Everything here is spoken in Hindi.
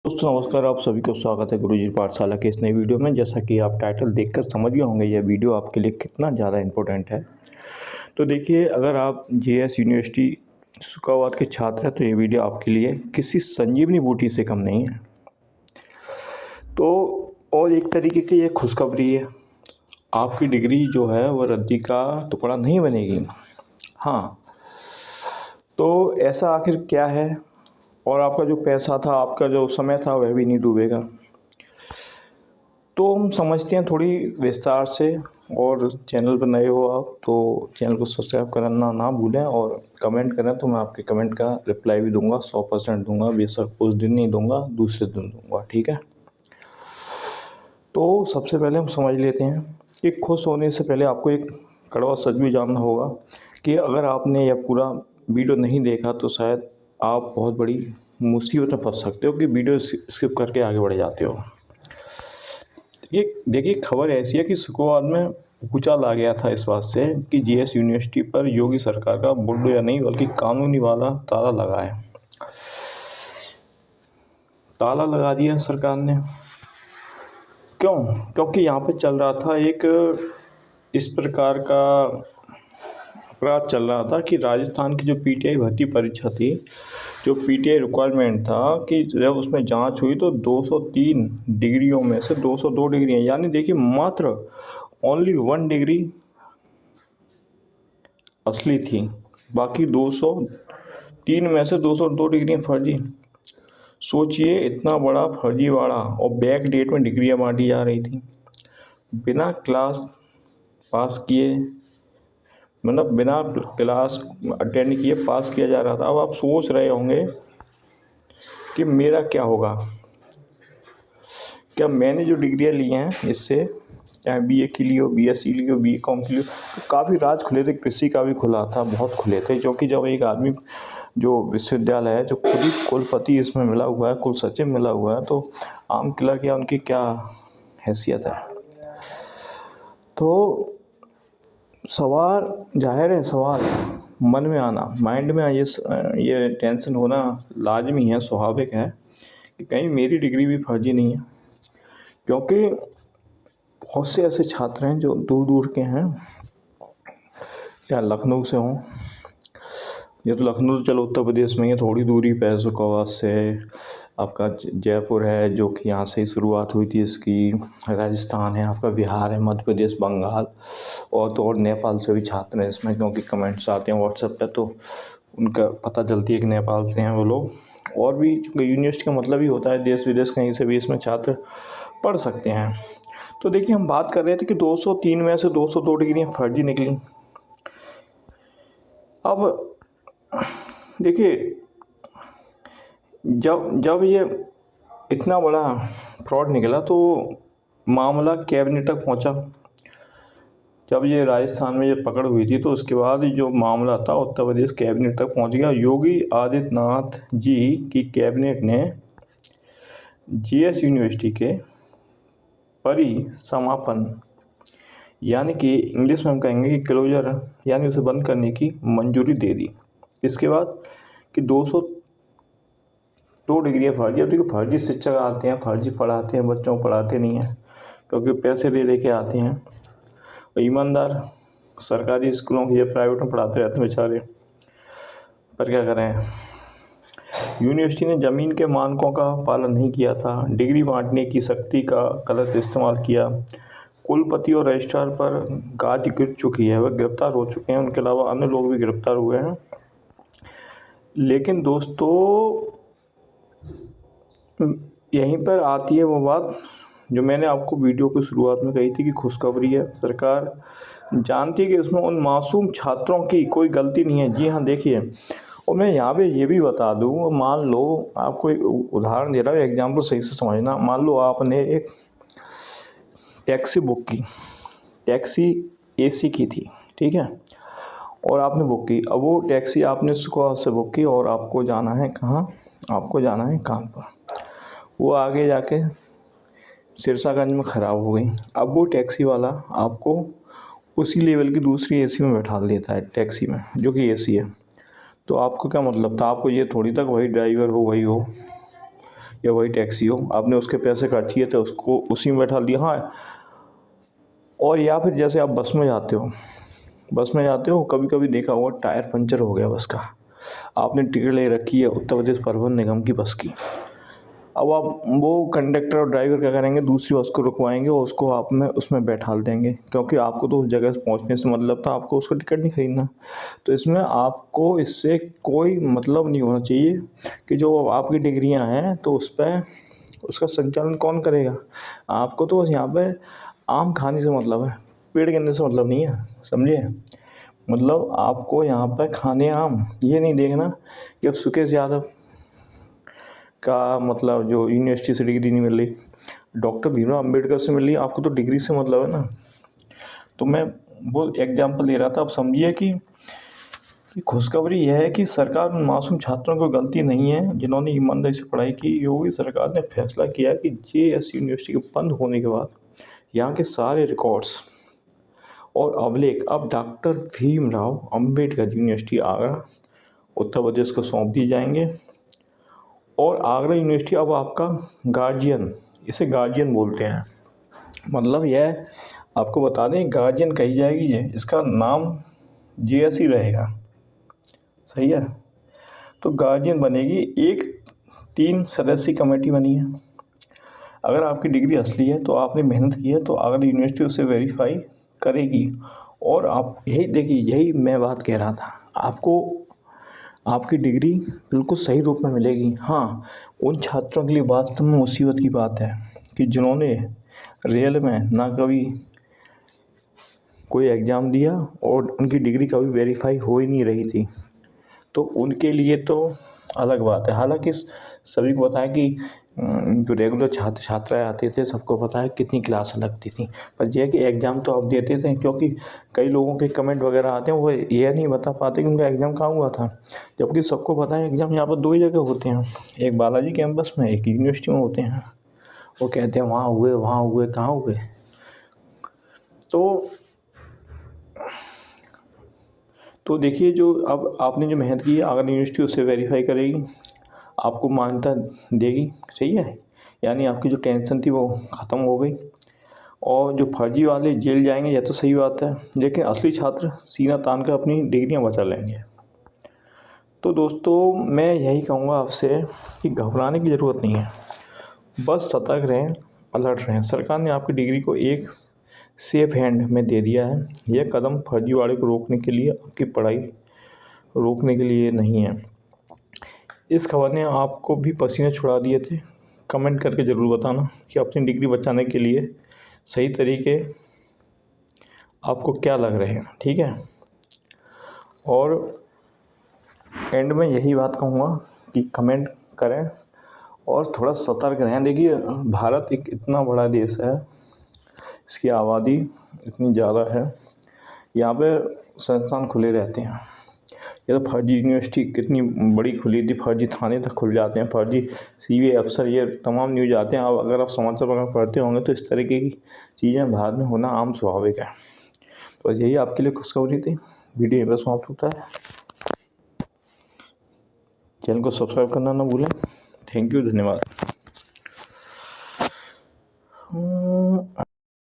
दोस्तों नमस्कार, आप सभी को स्वागत है गुरुजी पाठशाला के इस नई वीडियो में। जैसा कि आप टाइटल देखकर समझ गए होंगे यह वीडियो आपके लिए कितना ज़्यादा इम्पोर्टेंट है। तो देखिए, अगर आप जेएस यूनिवर्सिटी शुकावात के छात्र हैं तो ये वीडियो आपके लिए किसी संजीवनी बूटी से कम नहीं है। तो और एक तरीके की ये खुशखबरी है, आपकी डिग्री जो है वह रद्दी का टुकड़ा नहीं बनेगी। हाँ, तो ऐसा आखिर क्या है, और आपका जो पैसा था, आपका जो समय था, वह भी नहीं डूबेगा। तो हम समझते हैं थोड़ी विस्तार से। और चैनल पर नए हो आप तो चैनल को सब्सक्राइब करना ना भूलें, और कमेंट करें तो मैं आपके कमेंट का रिप्लाई भी दूंगा, 100% दूंगा। बेशक उस दिन नहीं दूंगा, दूसरे दिन दूंगा, ठीक है। तो सबसे पहले हम समझ लेते हैं कि खुश होने से पहले आपको एक कड़वा सच भी जानना होगा कि अगर आपने यह पूरा वीडियो नहीं देखा तो शायद आप बहुत बड़ी मुसीबत में फंस सकते हो कि वीडियो स्किप करके आगे बढ़ जाते हो। ये देखिए, खबर ऐसी है कि शुक्रवार में भूचाल आ गया था इस बात से कि जेएस यूनिवर्सिटी पर योगी सरकार का बुलडोजर नहीं बल्कि कानूनी वाला ताला लगा है। ताला लगा दिया सरकार ने। क्यों? क्योंकि यहाँ पे चल रहा था एक इस प्रकार का अपराध चल रहा था कि राजस्थान की जो पीटीआई भर्ती परीक्षा थी, जो पीटीआई रिक्वायरमेंट था कि जब उसमें जांच हुई तो 203 डिग्रियों में से 202 डिग्रियाँ, यानी देखिए मात्र ओनली 1 डिग्री असली थी, बाकी 203 में से 202 डिग्रियाँ फर्जी। सोचिए, इतना बड़ा फर्जीवाड़ा, और बैक डेट में डिग्रियाँ बांटी जा रही थी। बिना क्लास पास किए, मतलब बिना क्लास अटेंड किए पास किया जा रहा था। अब आप सोच रहे होंगे कि मेरा क्या होगा, क्या मैंने जो डिग्रियाँ ली हैं इससे, चाहे बीए की ली हो, बीएससी ली हो, बीकॉम की ली हो, तो काफ़ी राज खुले थे, कृषि का भी खुला था, बहुत खुले थे। क्योंकि जब एक आदमी जो विश्वविद्यालय है, जो खुद ही कुलपति इसमें मिला हुआ है, कुल सचिव मिला हुआ है, तो आम क्लर्क या उनकी क्या हैसियत है। तो सवाल जाहिर है, सवाल मन में आना, माइंड में ये टेंशन होना लाजमी है, स्वाभाविक है कि कहीं मेरी डिग्री भी फर्जी नहीं है। क्योंकि बहुत से ऐसे छात्र हैं जो दूर दूर के हैं, या लखनऊ से हों, ये तो लखनऊ तो चलो उत्तर प्रदेश में ही है, थोड़ी दूरी पे है शुकावात से। आपका जयपुर है, जो कि यहाँ से ही शुरुआत हुई थी इसकी। राजस्थान है, आपका बिहार है, मध्य प्रदेश, बंगाल, और तो और नेपाल से भी छात्र हैं इसमें, क्योंकि कमेंट्स आते हैं व्हाट्सएप पे तो उनका पता चलती है कि नेपाल से हैं वो लोग। और भी यूनिवर्सिटी का मतलब ही होता है देश विदेश कहीं से भी इसमें छात्र पढ़ सकते हैं। तो देखिए, हम बात कर रहे थे कि 203 में से 202 डिग्रियाँ फर्जी निकली। अब देखिए, जब ये इतना बड़ा फ्रॉड निकला तो मामला कैबिनेट तक पहुंचा। जब ये राजस्थान में ये पकड़ हुई थी तो उसके बाद जो मामला था उत्तर प्रदेश कैबिनेट तक पहुंच गया। योगी आदित्यनाथ जी की कैबिनेट ने जेएस यूनिवर्सिटी के परिसमापन, यानी कि इंग्लिश में हम कहेंगे कि क्लोजर, यानी उसे बंद करने की मंजूरी दे दी। इसके बाद कि 202 डिग्रियाँ फर्जी। अब देखो, फर्जी शिक्षक आते हैं, फर्जी पढ़ाते हैं, बच्चों को पढ़ाते नहीं हैं क्योंकि पैसे दे के आते हैं। और ईमानदार सरकारी स्कूलों की, ये प्राइवेट में पढ़ाते रहते हैं बेचारे, पर क्या करें। यूनिवर्सिटी ने ज़मीन के मानकों का पालन नहीं किया था, डिग्री बांटने की शक्ति का गलत इस्तेमाल किया। कुलपति और रजिस्ट्रार पर गाज गिर चुकी है, वह गिरफ्तार हो चुके हैं, उनके अलावा अन्य लोग भी गिरफ्तार हुए हैं। लेकिन दोस्तों, यहीं पर आती है वो बात जो मैंने आपको वीडियो की शुरुआत में कही थी कि खुशखबरी है। सरकार जानती है कि इसमें उन मासूम छात्रों की कोई गलती नहीं है। जी हाँ, देखिए, और मैं यहाँ पे ये भी बता दूँ, मान लो आपको एक उदाहरण दे रहा हूँ, एग्जाम्पल सही से समझना। मान लो आपने एक टैक्सी बुक की, टैक्सी एसी की थी, ठीक है, और आपने बुक की। अब वो टैक्सी आपने सुबह से बुक की और आपको जाना है कहाँ? आपको जाना है कानपुर। वो आगे जाके सिरसागंज में ख़राब हो गई। अब वो टैक्सी वाला आपको उसी लेवल की दूसरी एसी में बैठा देता है, टैक्सी में जो कि एसी है। तो आपको क्या मतलब था? आपको ये थोड़ी तक वही ड्राइवर हो, वही हो, या वही टैक्सी हो, आपने उसके पैसे खर्च किए थे, उसको उसी में बैठा दिया। हाँ, और या फिर जैसे आप बस में जाते हो, कभी कभी देखा होगा टायर पंचर हो गया बस का, आपने टिकट ले रखी है उत्तर प्रदेश परिवहन निगम की बस की। अब आप वो कंडक्टर और ड्राइवर क्या करेंगे, दूसरी बस को रुकवाएंगे और उसको आप में उसमें बैठाल देंगे, क्योंकि आपको तो उस जगह से पहुंचने से मतलब था, आपको उसका टिकट नहीं खरीदना। तो इसमें आपको इससे कोई मतलब नहीं होना चाहिए कि जो आपकी डिग्रियां हैं तो उस पर उसका संचालन कौन करेगा। आपको तो बस यहाँ पे आम खाने से मतलब है, पेड़ गिनने से मतलब नहीं है, समझे। मतलब आपको यहाँ पे खाने आम, ये नहीं देखना कि अब सुकेश यादव का मतलब जो यूनिवर्सिटी से डिग्री नहीं मिल रही, डॉक्टर भीमराव अम्बेडकर से मिल रही, आपको तो डिग्री से मतलब है ना। तो मैं वो एग्जाम्पल दे रहा था, आप समझिए कि खुशखबरी यह है कि सरकार उन मासूम छात्रों को गलती नहीं है जिन्होंने ईमानदारी से पढ़ाई की। योगी सरकार ने फैसला किया कि JS यूनिवर्सिटी के बंद होने के बाद यहाँ के सारे रिकॉर्ड्स और अभिलेख अब डॉक्टर भीमराव अम्बेडकर यूनिवर्सिटी आगरा उत्तर प्रदेश को सौंप दिए जाएंगे। और आगरा यूनिवर्सिटी अब आपका गार्जियन, इसे गार्जियन बोलते हैं, मतलब यह आपको बता दें गार्जियन कही जाएगी, ये इसका नाम JS ही रहेगा, सही है। तो गार्जियन बनेगी, एक 3 सदस्यीय कमेटी बनी है। अगर आपकी डिग्री असली है तो आपने मेहनत की है तो आगरा यूनिवर्सिटी उसे वेरीफाई करेगी। और आप यही देखिए, यही मैं बात कह रहा था, आपको आपकी डिग्री बिल्कुल सही रूप में मिलेगी। हाँ, उन छात्रों के लिए वास्तव में मुसीबत की बात है कि जिन्होंने रियल में ना कभी कोई एग्ज़ाम दिया और उनकी डिग्री कभी वेरीफाई हो ही नहीं रही थी, तो उनके लिए तो अलग बात है। हालांकि सभी को पता है कि जो रेगुलर छात्राएँ आते थे सबको पता है कितनी क्लास लगती थी, पर यह है कि एग्ज़ाम तो आप देते थे, क्योंकि कई लोगों के कमेंट वगैरह आते हैं वो ये नहीं बता पाते कि उनका एग्ज़ाम कहाँ हुआ था, जबकि सबको पता है एग्ज़ाम यहाँ पर 2 ही जगह होते हैं, एक बालाजी कैंपस में, एक यूनिवर्सिटी में होते हैं। वो कहते हैं वहाँ हुए, कहाँ हुए। तो देखिए, जो अब आपने जो मेहनत की है आगरा यूनिवर्सिटी उसे वेरीफाई करेगी, आपको मान्यता देगी, सही है। यानी आपकी जो टेंशन थी वो ख़त्म हो गई, और जो फर्जी वाले जेल जाएंगे यह तो सही बात है, लेकिन असली छात्र सीना तान कर अपनी डिग्रियां बचा लेंगे। तो दोस्तों मैं यही कहूँगा आपसे कि घबराने की ज़रूरत नहीं है, बस सतर्क रहें, अलर्ट रहें। सरकार ने आपकी डिग्री को एक सेफ हैंड में दे दिया है। यह कदम फर्जीवाड़े को रोकने के लिए, आपकी पढ़ाई रोकने के लिए नहीं है। इस खबर ने आपको भी पसीने छुड़ा दिए थे? कमेंट करके ज़रूर बताना कि अपनी डिग्री बचाने के लिए सही तरीके आपको क्या लग रहे हैं, ठीक है। और एंड में यही बात कहूँगा कि कमेंट करें और थोड़ा सतर्क रहें। देखिए, भारत एक इतना बड़ा देश है, इसकी आबादी इतनी ज़्यादा है, यहाँ पे संस्थान खुले रहते हैं। ये तो फर्जी यूनिवर्सिटी कितनी बड़ी खुली थी, फर्जी थाने तक खुल जाते हैं, फर्जी CBI अफसर, ये तमाम न्यूज़ आते हैं। अब अगर आप समाचार वगैरह पढ़ते होंगे तो इस तरीके की चीज़ें भारत में होना आम स्वाभाविक है। तो बस यही आपके लिए खुशखबरी थी। वीडियो यहीं पर समाप्त होता है। चैनल को सब्सक्राइब करना ना भूलें। थैंक यू, धन्यवाद।